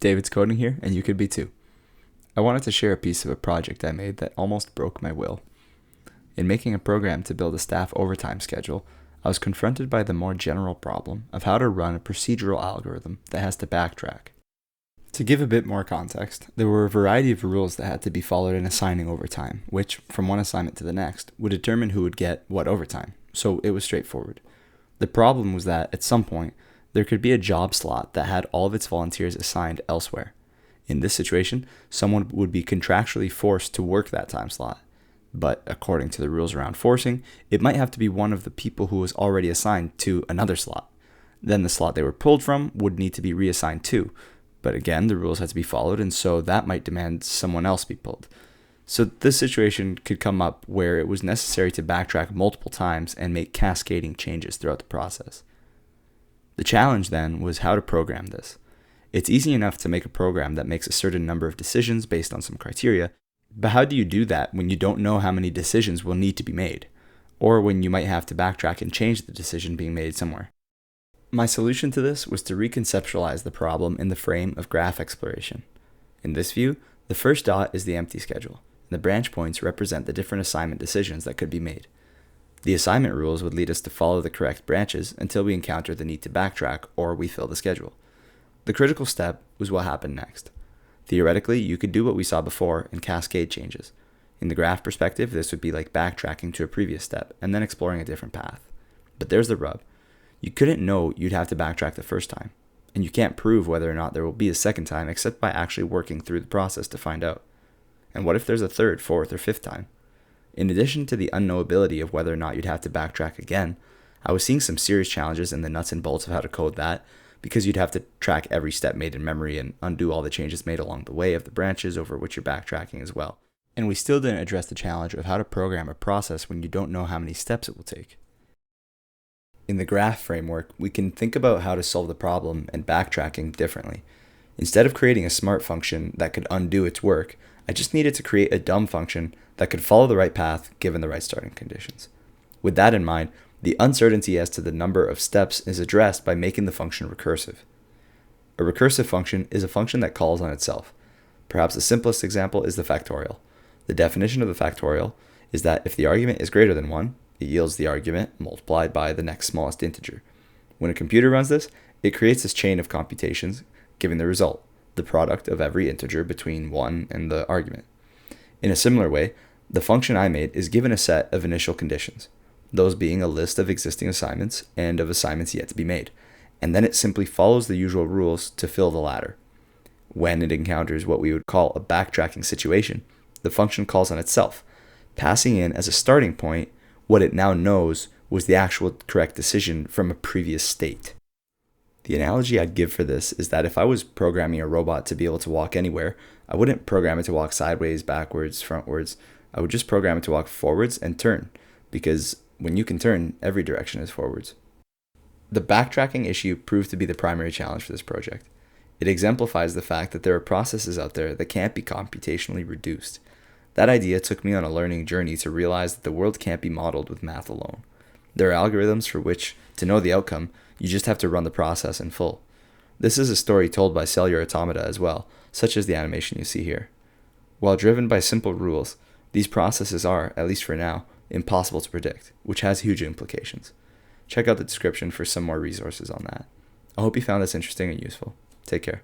David's coding here, and you could be too. I wanted to share a piece of a project I made that almost broke my will. In making a program to build a staff overtime schedule, I was confronted by the more general problem of how to run a procedural algorithm that has to backtrack. To give a bit more context, there were a variety of rules that had to be followed in assigning overtime, which, from one assignment to the next, would determine who would get what overtime, so it was straightforward. The problem was that, at some point, there could be a job slot that had all of its volunteers assigned elsewhere. In this situation, someone would be contractually forced to work that time slot. But according to the rules around forcing, it might have to be one of the people who was already assigned to another slot. Then the slot they were pulled from would need to be reassigned to. But again, the rules had to be followed, and so that might demand someone else be pulled. So this situation could come up where it was necessary to backtrack multiple times and make cascading changes throughout the process. The challenge then was how to program this. It's easy enough to make a program that makes a certain number of decisions based on some criteria, but how do you do that when you don't know how many decisions will need to be made, or when you might have to backtrack and change the decision being made somewhere? My solution to this was to reconceptualize the problem in the frame of graph exploration. In this view, the first dot is the empty schedule, and the branch points represent the different assignment decisions that could be made. The assignment rules would lead us to follow the correct branches until we encounter the need to backtrack or we fill the schedule. The critical step was what happened next. Theoretically, you could do what we saw before and cascade changes. In the graph perspective, this would be like backtracking to a previous step and then exploring a different path. But there's the rub. You couldn't know you'd have to backtrack the first time, and you can't prove whether or not there will be a second time except by actually working through the process to find out. And what if there's a third, fourth, or fifth time? In addition to the unknowability of whether or not you'd have to backtrack again, I was seeing some serious challenges in the nuts and bolts of how to code that, because you'd have to track every step made in memory and undo all the changes made along the way of the branches over which you're backtracking as well. And we still didn't address the challenge of how to program a process when you don't know how many steps it will take. In the graph framework, we can think about how to solve the problem and backtracking differently. Instead of creating a smart function that could undo its work, I just needed to create a dumb function that could follow the right path given the right starting conditions. With that in mind, the uncertainty as to the number of steps is addressed by making the function recursive. A recursive function is a function that calls on itself. Perhaps the simplest example is the factorial. The definition of the factorial is that if the argument is greater than 1, it yields the argument multiplied by the next smallest integer. When a computer runs this, it creates this chain of computations, giving the result, the product of every integer between 1 and the argument. In a similar way, the function I made is given a set of initial conditions, those being a list of existing assignments and of assignments yet to be made, and then it simply follows the usual rules to fill the latter. When it encounters what we would call a backtracking situation, the function calls on itself, passing in as a starting point what it now knows was the actual correct decision from a previous state. The analogy I'd give for this is that if I was programming a robot to be able to walk anywhere, I wouldn't program it to walk sideways, backwards, frontwards. I would just program it to walk forwards and turn, because when you can turn, every direction is forwards. The backtracking issue proved to be the primary challenge for this project. It exemplifies the fact that there are processes out there that can't be computationally reduced. That idea took me on a learning journey to realize that the world can't be modeled with math alone. There are algorithms for which, to know the outcome, you just have to run the process in full. This is a story told by cellular automata as well, such as the animation you see here. While driven by simple rules, these processes are, at least for now, impossible to predict, which has huge implications. Check out the description for some more resources on that. I hope you found this interesting and useful. Take care.